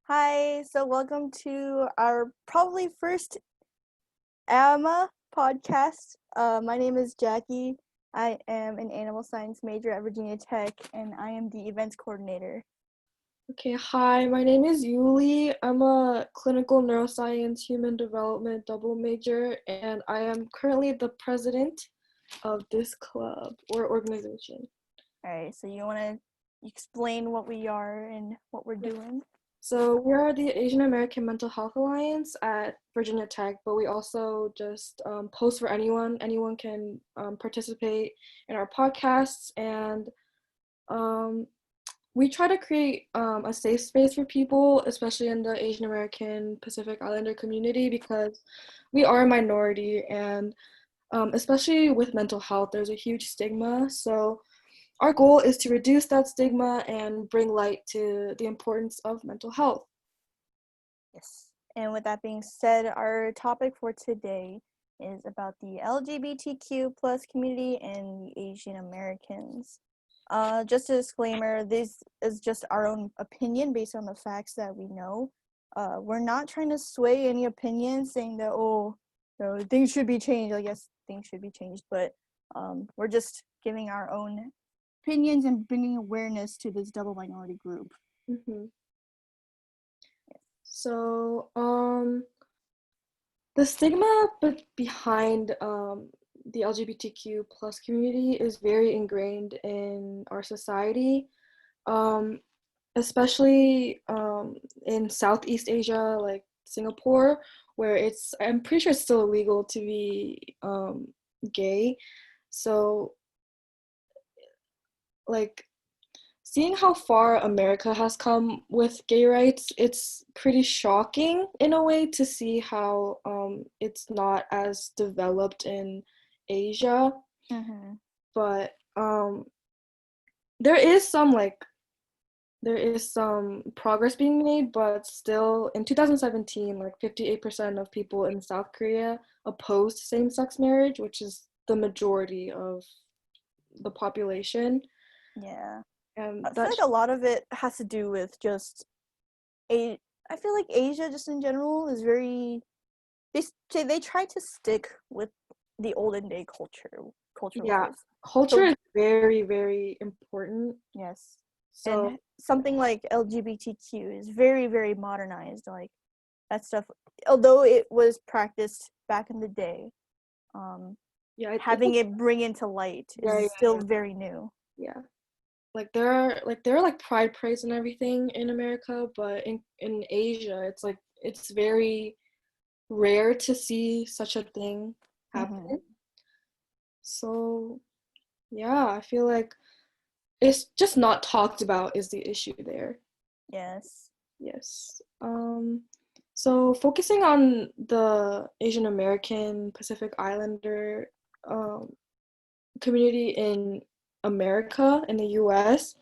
Hi, so welcome to our probably first AAMHA Podcast. My name is Jackie. I am an animal science major at Virginia Tech, and I am the events coordinator. Okay, hi, my name is Yullie. I'm a clinical neuroscience human development double major, and I am currently the president of this club or organization. All right, so you want to explain what we are and what we're doing? So we are the Asian American Mental Health Alliance at Virginia Tech, but we also just post for anyone. Anyone can participate in our podcasts, and we try to create a safe space for people, especially in the Asian American Pacific Islander community, because we are a minority, and especially with mental health, there's a huge stigma. So our goal is to reduce that stigma and bring light to the importance of mental health. Yes. And with that being said, our topic for today is about the LGBTQ plus community and the Asian Americans. Just a disclaimer, this is just our own opinion based on the facts that we know. We're not trying to sway any opinions saying that, things should be changed. I guess things should be changed, but we're just giving our own opinions and bringing awareness to this double minority group. Mm-hmm. So the stigma behind the LGBTQ plus community is very ingrained in our society. Especially in Southeast Asia, like Singapore, where I'm pretty sure it's still illegal to be gay. So, like, seeing how far America has come with gay rights, it's pretty shocking in a way to see how it's not as developed in Asia. Mm-hmm. But there is some progress being made, but still in 2017, like 58% of people in South Korea opposed same-sex marriage, which is the majority of the population. Yeah. And I feel like a lot of it has to do with just I feel like Asia just in general is very they try to stick with the olden day cultural yeah, ways. culture is very, very important. Yes. So And something like LGBTQ is very, very modernized. Like that stuff, although it was practiced back in the day, yeah, having it bring into light is still very new. Yeah. There are pride parades and everything in America, but in Asia, it's very rare to see such a thing happen. Mm-hmm. So, yeah, I feel like it's just not talked about is the issue there. Yes. Yes. So focusing on the Asian American Pacific Islander community in America, in the US,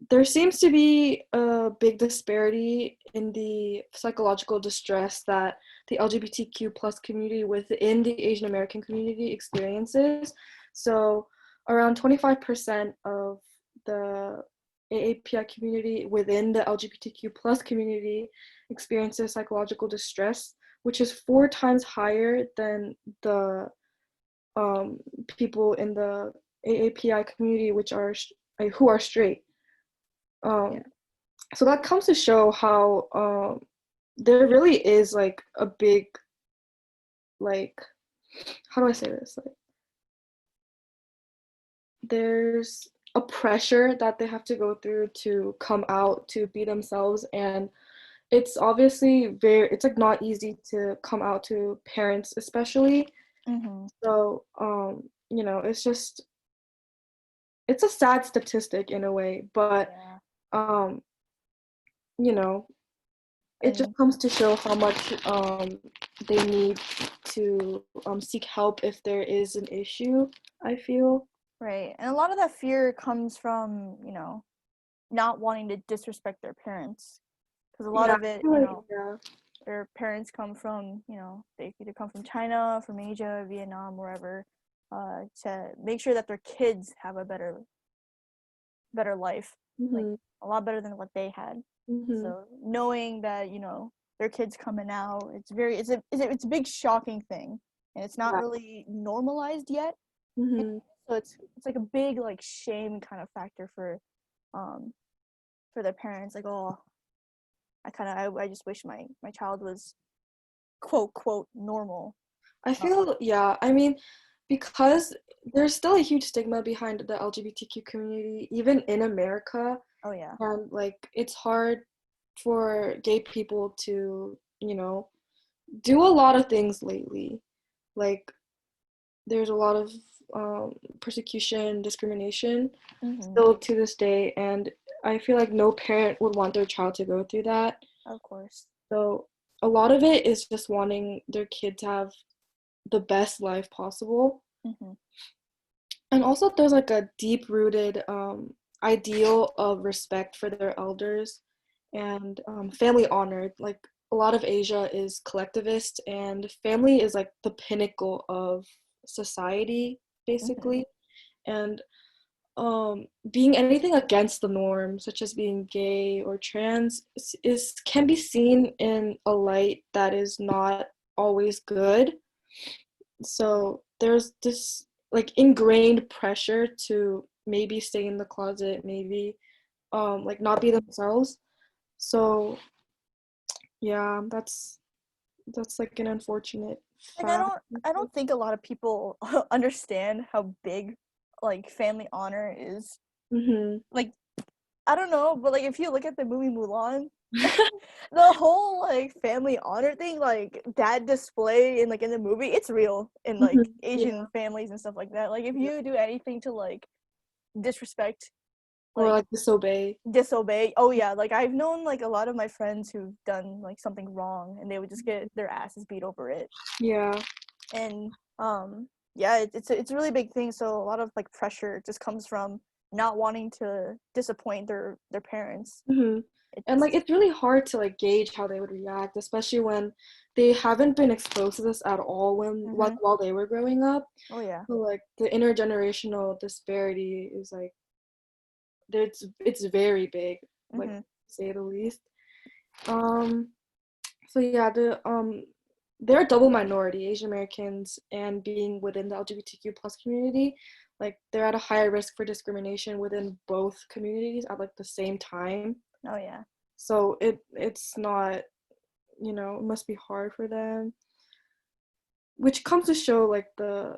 there seems to be a big disparity in the psychological distress that the LGBTQ plus community within the Asian American community experiences. So around 25% of the AAPI community within the LGBTQ plus community experiences psychological distress, which is 4 times higher than the people in the AAPI community, who are straight. So that comes to show how there really is like a big, like, how do I say this? Like, there's a pressure that they have to go through to come out to be themselves, and it's obviously it's like not easy to come out to parents, especially. Mm-hmm. So it's a sad statistic in a way, but um it just comes to show how much they need to seek help if there is an issue, I feel. Right. And a lot of that fear comes from, not wanting to disrespect their parents. Because a lot of it, their parents come from, they either come from China, from Asia, Vietnam, wherever, to make sure that their kids have a better life. like Mhm. a lot better than what they had. Mhm. So knowing that, their kids coming out, it's a big shocking thing, and it's not Yeah. really normalized yet. Mhm. So it's like a big like shame kind of factor um for their parents. Like, oh, I just wish my child was quote normal. I feel, yeah, I mean, because there's still a huge stigma behind the LGBTQ community, even in America, Oh yeah. and like it's hard for gay people to, do a lot of things lately. Like there's a lot of persecution, discrimination Mm-hmm. still to this day, and I feel like no parent would want their child to go through that. Of course. So a lot of it is just wanting their kid to have the best life possible. Mm-hmm. And also there's like a deep rooted ideal of respect for their elders and family honor. Like a lot of Asia is collectivist, and family is like the pinnacle of society Mm-hmm. basically. And being anything against the norm, such as being gay or trans, is can be seen in a light that is not always good. So there's this like ingrained pressure to maybe stay in the closet, maybe like not be themselves. So yeah, that's like an unfortunate Like fact. I don't think a lot of people understand how big like family honor is. Mhm. Like I don't know, but like if you look at the movie Mulan, the whole like family honor thing, like that display in the movie, it's real in like Mhm. Asian Yeah. families and stuff like that. Like if Yeah. you do anything to like disrespect, Or like like disobey. disobey, oh yeah, like I've known like a lot of my friends who've done like something wrong and they would just get their asses beat over it. Yeah. And yeah, it's a really big thing. So a lot of like pressure just comes from not wanting to disappoint their parents. hmm And like It's it's really hard to like gauge how they would react, especially when they haven't been exposed to this at all when like mm-hmm. while they were growing up. Oh yeah. So like the intergenerational disparity is like it's very big, like Mm-hmm. to say the least. Um so yeah, they're a double minority, Asian Americans, and being within the LGBTQ plus community, like they're at a higher risk for discrimination within both communities at like the same time. Oh yeah. So it's not, it must be hard for them, which comes to show like the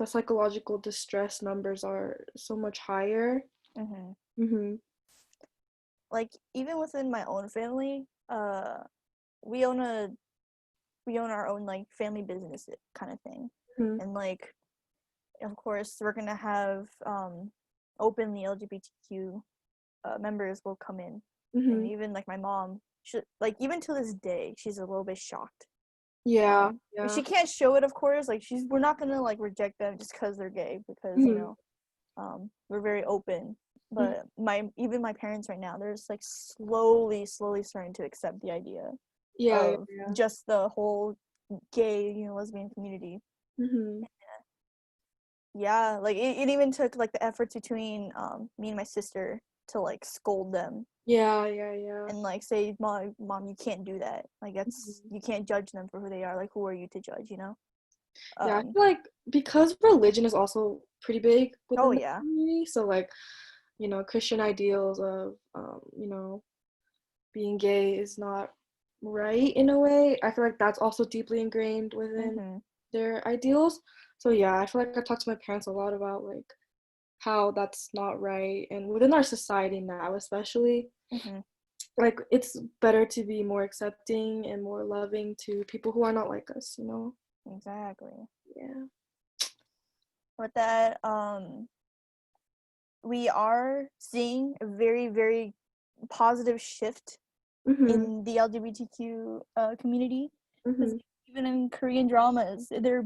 psychological distress numbers are so much higher. Mm-hmm. Mhm. Like even within my own family, we own a we own our own like family business kind of thing, Mhm. and like of course we're gonna have openly LGBTQ members will come in, and Mhm. even like my mom, like even to this day, she's a little bit shocked. Yeah. She Yeah. can't show it, of course. Like we're not gonna like reject them just because they're gay, because Mhm. we're very open. Mhm. But my parents right now, they're just like slowly starting to accept the idea Yeah. Yeah. of Yeah. just the whole gay, lesbian community. Mhm. Yeah, like it even took like the efforts between me and my sister to like scold them Yeah. Yeah. Yeah. and like say, mom, you can't do that. Like Mhm. you can't judge them for who they are. Like who are you to judge? Yeah, I Um, feel like because religion is also pretty big oh within the yeah. community, so like, Christian ideals of being gay is not right in a way. I feel like that's also deeply ingrained within Mhm. their ideals. So yeah, I feel like I talk to my parents a lot about like how that's not right, and within our society now especially, Mhm. like it's better to be more accepting and more loving to people who are not like us. Exactly. Yeah. With that, we are seeing a very, very positive shift Mhm. in the LGBTQ community, because Mhm. even in Korean dramas, they're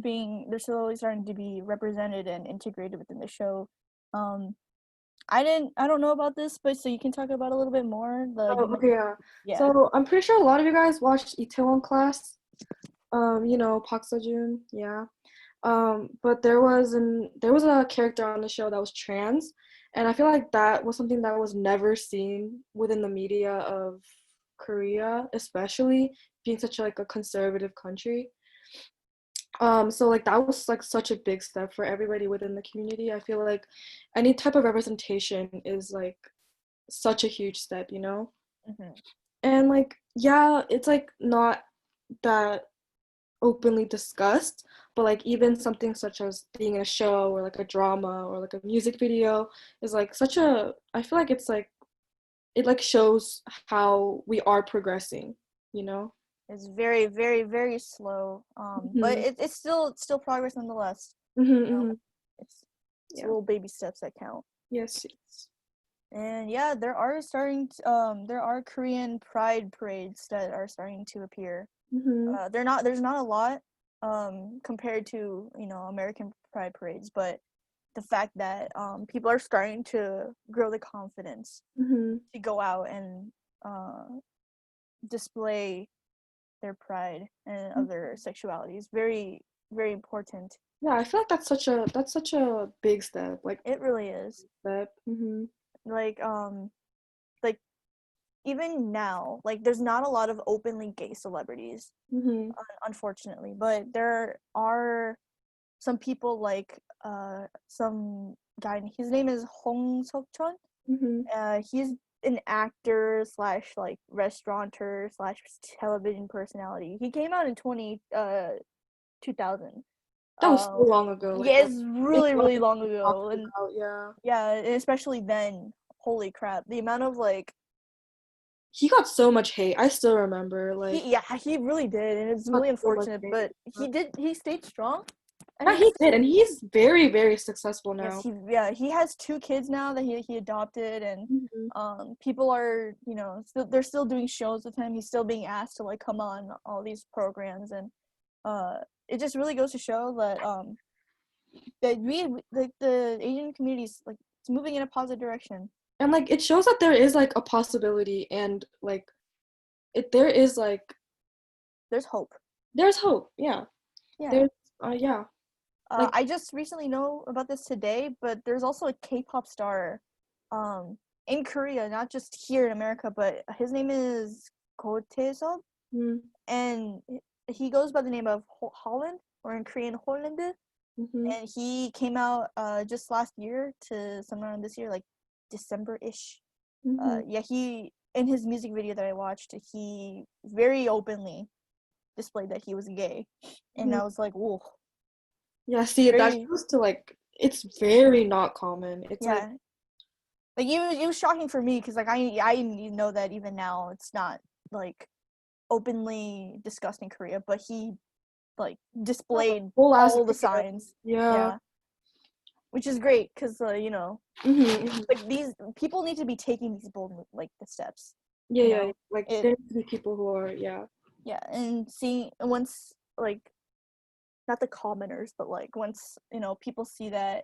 slowly starting to be represented and integrated within the show. Um, I don't know about this, but so you can talk about a little bit more. Oh, okay, yeah. Yeah. So I'm pretty sure a lot of you guys watched Itaewon Class. Park Seo-joon, yeah. But there was a character on the show that was trans, And I feel like that was something that was never seen within the media of Korea, especially being such like a conservative country. So like that was like such a big step for everybody within the community. I feel like any type of representation is like such a huge step, you know? Mm-hmm. And like, yeah, it's like not that openly discussed, but like even something such as being in a show or like a drama or like a music video is like such a, I feel like it's like it like shows how we are progressing, you know? It's very, very, very slow. But Mm-hmm. it's still progress nonetheless. Mm-hmm, You know, mm-hmm. it's Yeah. little baby steps that count. Yes, yes. And yeah, there are Korean pride parades that are starting to appear. Mm-hmm. There's not a lot compared to, American pride parades, but the fact that people are starting to grow the confidence Mm-hmm. to go out and uh display their pride and of their sexuality is very, very important. Yeah, I feel like that's such a big step, like It really is. step. Mm-hmm. Like like even now, like there's not a lot of openly gay celebrities, Mm-hmm. unfortunately, but there are some people like some guy. His name is Hong Seok-chun. Mm-hmm. He's an actor slash like restaurateur slash television personality. He came out in 2000. That was so long ago. Like Yeah, that, it's it's really, what really long we're ago, talking and about. Yeah, yeah, and especially then, holy crap, the amount of like he got so much hate. I still remember. Like, he really did, and it's got really so much unfortunate, hate. but he stayed strong, and Yeah, he did, and he's very, very successful yes, now. he has 2 kids now that he adopted, and Mm-hmm. people are, they're still doing shows with him. He's still being asked to like come on all these programs, and it just really goes to show that that we like the Asian communities, like, it's moving in a positive direction. And like it shows that there is like a possibility, and like there is like There's hope. there's hope. Yeah, Yeah. there's yeah, like I just recently know about this today, but there's also a K-pop star um in Korea, not just here in America, but his name is Ko Tae-sub, mm, and he goes by the name of Holland, or in Korean Holland, mm-hmm, and he came out just last year to somewhere around this year, like December-ish. mm-hmm, Yeah, he, in his music video that I watched, he very openly displayed that he was gay, and mm-hmm. I was like, whoa, Yeah. See, that very, shows to like it's very not common. It's like yeah. Like it was shocking for me because like I know that even now it's not like openly discussed in Korea, but he like displayed whole ass all the video. signs. Yeah. Yeah, which is great because Mm-hmm. like these people need to be taking these bold like the steps. Yeah, You yeah, yeah. know Like it. there need to be people who are, yeah. Yeah, and seeing once, like, not the commoners, but like once people see that,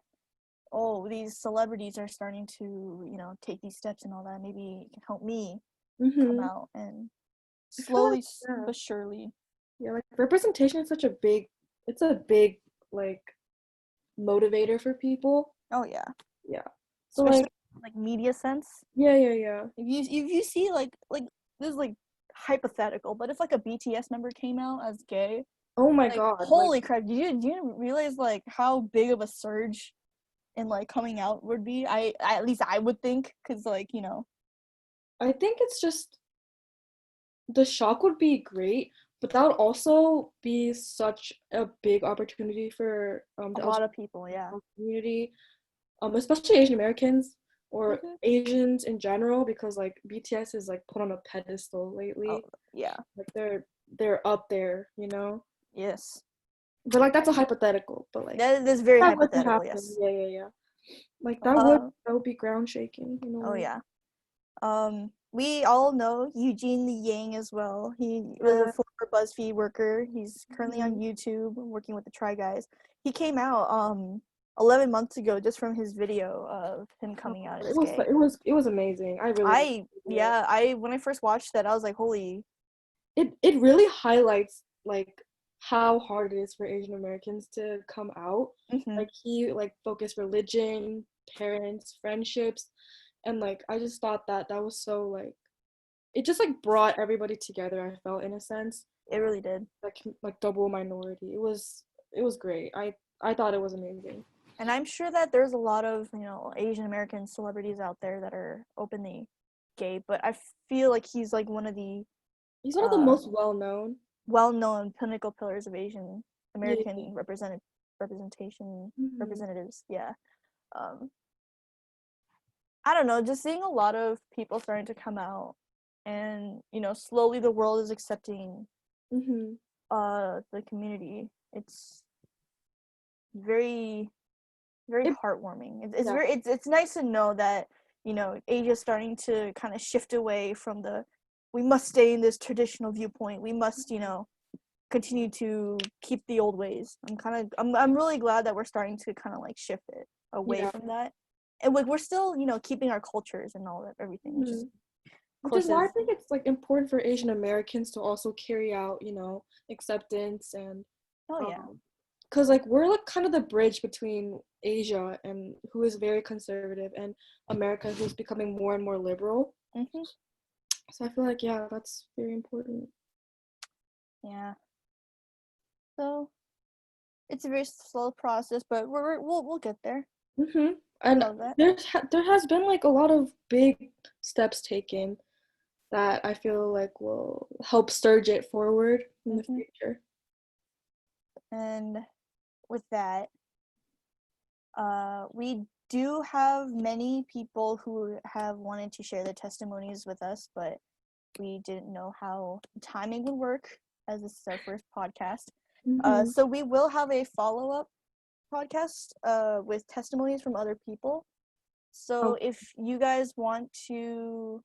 oh, these celebrities are starting to take these steps and all that, maybe it can help me come Mm-hmm. out, and I feel like slowly yeah, but surely. yeah. Like representation is such a big. It's a big like motivator for people. Oh yeah, Yeah. So like especially like media sense. yeah, yeah, yeah. If you see like this is like hypothetical, but if like a BTS member came out as gay, Oh my like God. Like holy crap, do you realize like how big of a surge in like coming out would be? I at least I would think, because like I think it's just the shock would be great, but that would also be such a big opportunity for a the lot of people, yeah. LGBT community, especially Asian Americans or Hmm. Asians in general, because like BTS is like put on a pedestal Oh lately. yeah, Like they're up there, you know. yes, But like that's a hypothetical, but like that is very that would hypothetical, happen. yes. Yeah, yeah, yeah. Like that would uh that would be ground shaking, you oh know. yeah. We all know Eugene Yang as well. He was a Yeah. former BuzzFeed worker. He's currently on Mhm. YouTube working with the Try Guys. He came out 11 months ago just from his video of him Oh, coming out it as was gay. it was amazing. I really liked the video. I when I first watched that, I was like, holy. It really highlights like how hard it is for Asian Americans to come out. Hmm. Like he like focused religion, parents, friendships, and like I just thought that that was so like it just like brought everybody together. I felt in a sense It really did. like double minority. It was great. I thought it was amazing. And I'm sure that there's a lot of, Asian American celebrities out there that are openly gay, but I feel like he's like one of the He's one of the most well-known pinnacle pillars of Asian yeah. American representatives. Yeah. Um, I don't know, just seeing a lot of people starting to come out, and slowly the world is accepting Mm-hmm. the community. It's very, very It, heartwarming. It's yeah. very it's nice to know that Asia's starting to kind of shift away from the we must stay in this traditional viewpoint. We must continue to keep the old ways. I'm really glad that we're starting to kind of like shift it away Yeah. from that, and like we're still keeping our cultures and all that everything, which is Mm-hmm. of Which is course why I is think it's like important for Asian Americans to also carry out, acceptance and oh yeah. because like we're like kind of the bridge between Asia and who is very conservative and America who's becoming more and more liberal. Mm-hmm. So I feel like yeah, that's very important. Yeah. So it's a very slow process, but we'll get there. Mm-hmm. I And love that. there has been like a lot of big steps taken that I feel like will help surge it forward in the Mm-hmm. future. And with that, we do have many people who have wanted to share their testimonies with us, but we didn't know how timing would work as this is our first podcast. Mm-hmm. So we will have a follow-up podcast with testimonies from other people. So Oh, if you guys want to,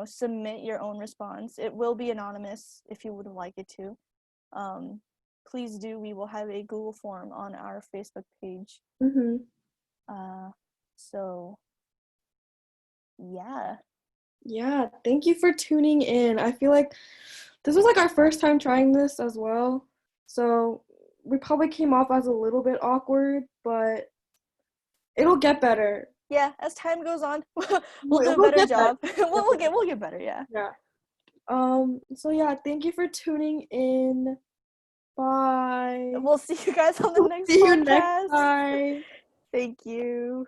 submit your own response, it will be anonymous if you would like it to. Please do. We will have a Google form on our Facebook page. mm-hmm. So yeah. Yeah, thank you for tuning in. I feel like this was like our first time trying this as well. So we probably came off as a little bit awkward, but it'll get better. Yeah, as time goes on, we'll do a We'll better get better. job. we'll get better, yeah. Yeah. So yeah, thank you for tuning in. Bye. We'll see you guys on the next See you next podcast. time. Thank you.